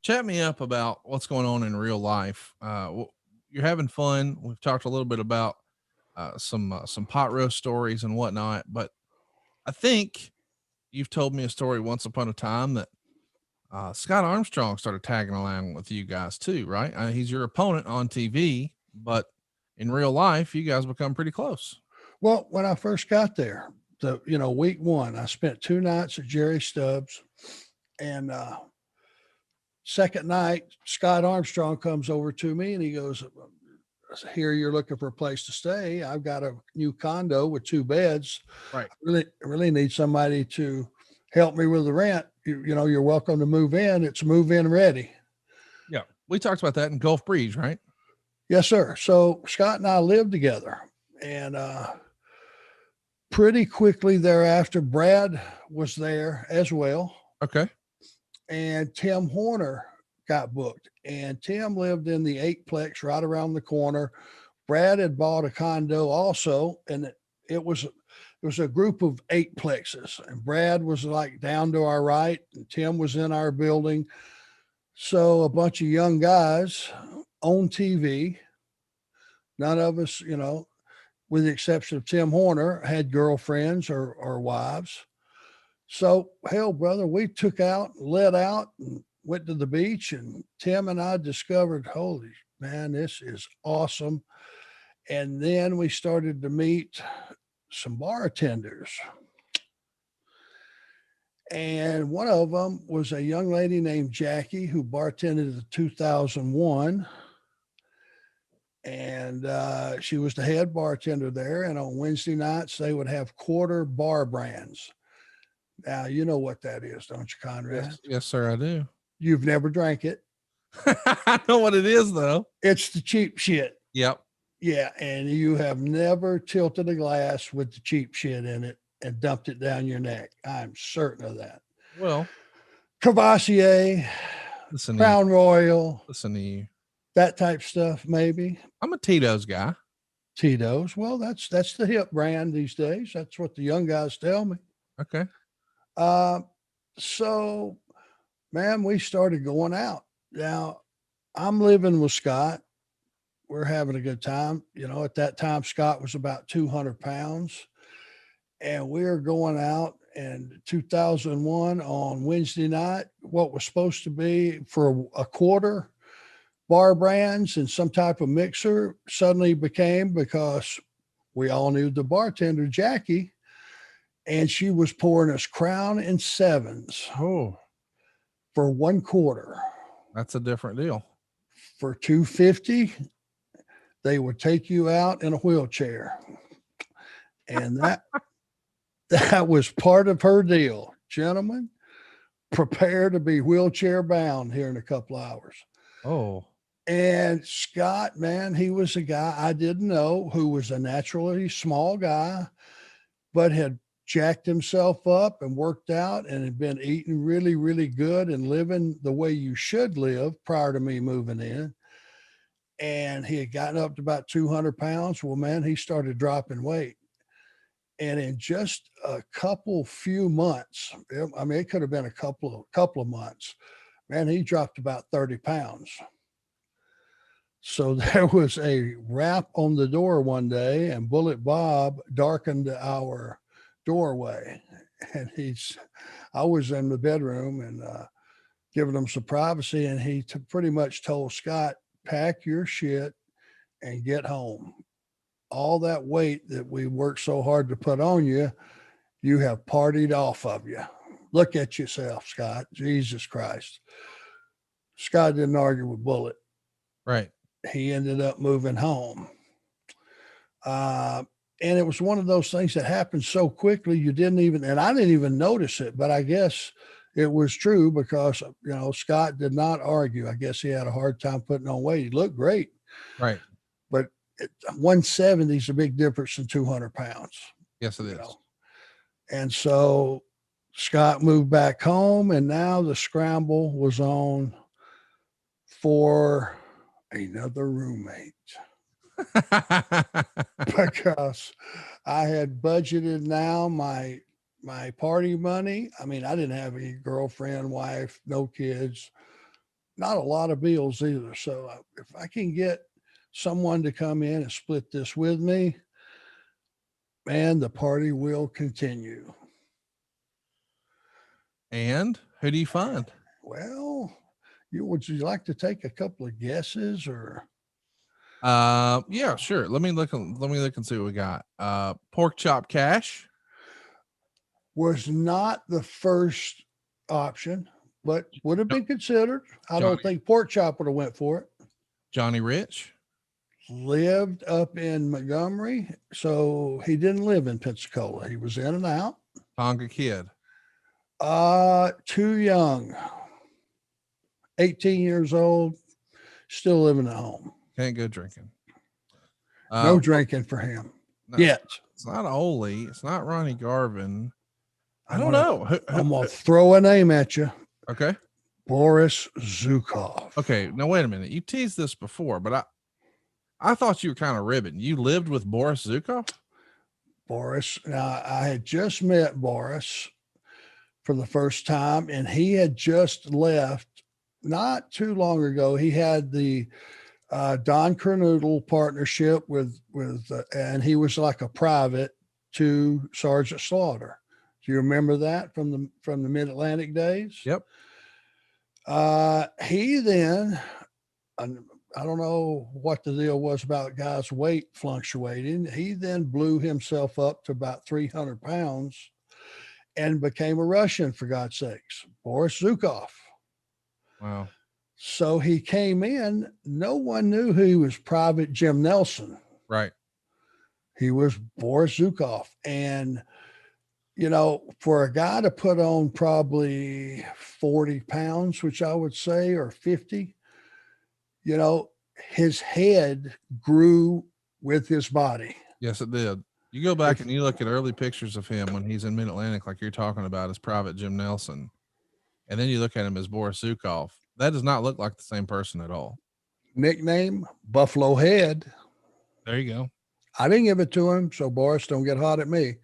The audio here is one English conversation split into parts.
Chat me up about what's going on in real life. You're having fun. We've talked a little bit about some pot roast stories and whatnot, but I think you've told me a story once upon a time that Scott Armstrong started tagging along with you guys too, right? He's your opponent on TV, but in real life, you guys become pretty close. Well, when I first got there, week one, I spent 2 nights at Jerry Stubbs, and second night, Scott Armstrong comes over to me and he goes, "Here, you're looking for a place to stay. I've got a new condo with 2 beds. Right. I really need somebody to help me with the rent. You're welcome to move in. It's move in ready." Yeah. We talked about that in Gulf Breeze, right? Yes, sir. So Scott and I lived together, and pretty quickly thereafter, Brad was there as well, Okay. and Tim Horner got booked. And Tim lived in the eightplex right around the corner. Brad had bought a condo also, and it was a group of eightplexes, and Brad was like down to our right, and Tim was in our building. So a bunch of young guys on TV. None of us, with the exception of Tim Horner, had girlfriends or wives. So, hell, brother, we took out, let out, and went to the beach. And Tim and I discovered, holy man, this is awesome. And then we started to meet some bartenders. And one of them was a young lady named Jackie who bartended at 2001. And she was the head bartender there. And on Wednesday nights, they would have quarter bar brands. Now, you know what that is, don't you, Conrad? Yes, sir, I do. You've never drank it. I know what it is, though. It's the cheap shit. Yep. Yeah. And you have never tilted a glass with the cheap shit in it and dumped it down your neck. I'm certain of that. Well, Cavassier, listen, Crown Royal, listen to you. that type stuff, maybe. I'm a Tito's guy. Tito's. Well, that's the hip brand these days. That's what the young guys tell me. Okay. Uh, so, man, we started going out. Now, I'm living with Scott. We're having a good time. At that time, Scott was about 200 pounds. And we are going out. And 2001 on Wednesday night, what was supposed to be for a quarter bar brands and some type of mixer suddenly became, because we all knew the bartender, Jackie, and she was pouring us Crown and Sevens Oh, for one quarter. that's a different deal. For $2.50, they would take you out in a wheelchair. And that was part of her deal. Gentlemen, prepare to be wheelchair bound here in a couple of hours. Oh, And Scott, man, he was a guy I didn't know who was a naturally small guy, but had jacked himself up and worked out and had been eating really, really good and living the way you should live prior to me moving in. And he had gotten up to about 200 pounds. Well, man, he started dropping weight. And in just a few months, I mean, it could have been a couple of months, man, he dropped about 30 pounds. So there was a rap on the door one day, and Bullet Bob darkened our doorway. And I was in the bedroom and giving him some privacy, and he pretty much told Scott, pack your shit and get home. All that weight that we worked so hard to put on you, you have partied off of you. Look at yourself, Scott. Jesus Christ. Scott didn't argue with Bullet. right. He ended up moving home. And it was one of those things that happened so quickly, and I didn't even notice it, but I guess it was true because, Scott did not argue. I guess he had a hard time putting on weight. He looked great. Right. But 170 is a big difference in 200 pounds. Yes, it is. And so Scott moved back home, and now the scramble was on for another roommate. Because I had budgeted now my party money. I mean, I didn't have any girlfriend, wife, no kids, not a lot of bills either. So if I can get someone to come in and split this with me, man, the party will continue. And who do you find? Well, would you like to take a couple of guesses or? Yeah, sure. Let me look and see what we got. Pork chop cash Was not the first option, but would have been considered. I don't think pork chop would have went for it. Johnny Rich Lived up in Montgomery, so he didn't live in Pensacola. He was in and out. Tonga Kid. Too young. 18 years old, still living at home. Can't go drinking. No drinking for him yet. It's not Ole. It's not Ronnie Garvin. I don't know. I'm going to throw a name at you. Okay. Boris Zukhov. Okay. Now, wait a minute. You teased this before, but I thought you were kind of ribbing. You lived with Boris Zukhov? Boris. Now, I had just met Boris for the first time, and he had just left not too long ago. He had the Don Kernoodle partnership with and he was like a private to Sergeant Slaughter. Do you remember that from the Mid-Atlantic days? Yep. He then, I don't know what the deal was about guys' weight fluctuating. He then blew himself up to about 300 pounds and became a Russian, for God's sakes, Boris Zukhov. Wow. So he came in. No one knew he was Private Jim Nelson. Right. He was Boris Zukhov. And, for a guy to put on probably 40 pounds, which I would say, or 50, his head grew with his body. Yes, it did. You go back and you look at early pictures of him when he's in Mid-Atlantic, like you're talking about, as Private Jim Nelson. And then you look at him as Boris Zukhov. That does not look like the same person at all. Nickname, Buffalo Head. There you go. I didn't give it to him, so Boris, don't get hot at me.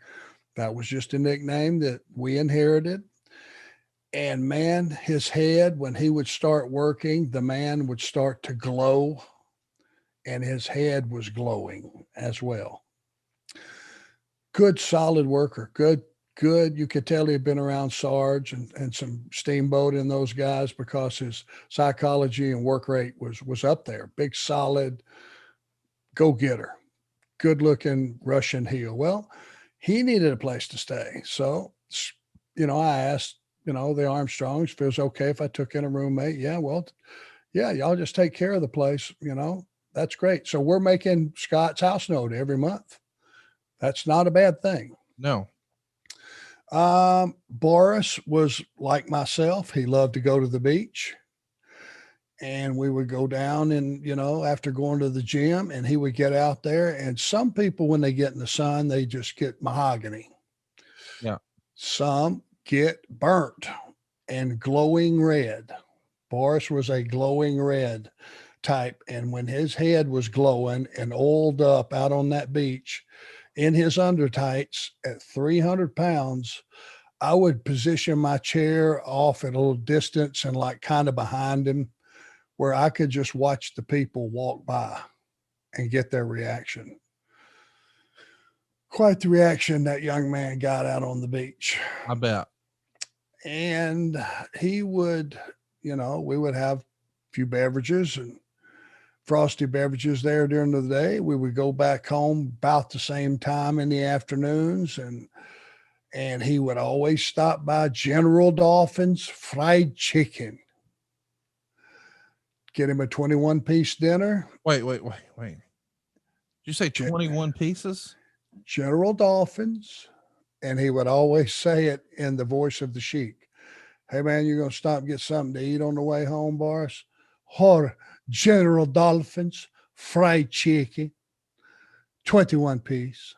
That was just a nickname that we inherited. And man, his head, when he would start working, the man would start to glow, and his head was glowing as well. Good, solid worker. Good. You could tell he had been around Sarge and some Steamboat and those guys, because his psychology and work rate was up there. Big, solid, go-getter, good-looking Russian heel. Well, he needed a place to stay. So, I asked, the Armstrongs if it was okay if I took in a roommate. Yeah, well, yeah, y'all just take care of the place. That's great. So we're making Scott's house note every month. That's not a bad thing. No. Boris was like myself. He loved to go to the beach, and we would go down and, after going to the gym, and he would get out there. And some people, when they get in the sun, they just get mahogany. Yeah. Some get burnt and glowing red. Boris was a glowing red type. And when his head was glowing and oiled up out on that beach in his undertights at 300 pounds, I would position my chair off at a little distance and like kind of behind him, where I could just watch the people walk by and get their reaction. Quite the reaction that young man got out on the beach. I bet. And he would, we would have a few beverages and frosty beverages there during the day. We would go back home about the same time in the afternoons, and he would always stop by General Dolphin's Fried Chicken. Get him a 21-piece dinner. Wait. Did you say 21 pieces? General Dolphins. And he would always say it in the voice of the Sheik. Hey, man, you're going to stop and get something to eat on the way home, Boris? Or General Dolphins Fried Chicken, 21-piece.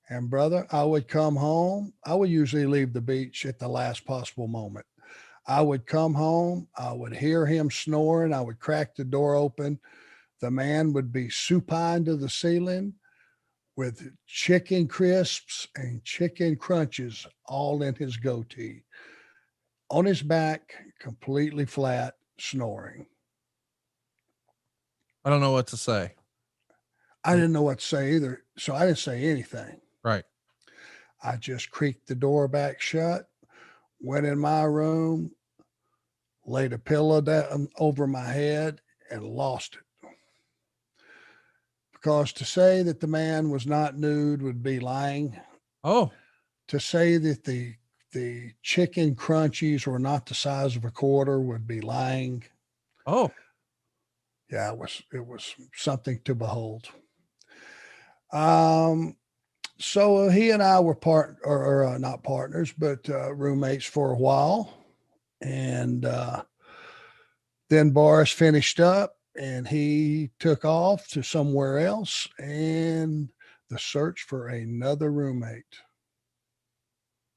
And brother, I would come home. I would usually leave the beach at the last possible moment. I would come home. I would hear him snoring. I would crack the door open. The man would be supine to the ceiling with chicken crisps and chicken crunches all in his goatee. On his back, completely flat, snoring. I don't know what to say. I didn't know what to say either, so I didn't say anything. Right. I just creaked the door back shut, went in my room, laid a pillow down over my head, and lost it. Because to say that the man was not nude would be lying. Oh, To say that the chicken crunchies were not the size of a quarter would be lying. oh, Yeah, it was something to behold. So he and I were not partners, but roommates for a while, and then Boris finished up, and he took off to somewhere else, and the search for another roommate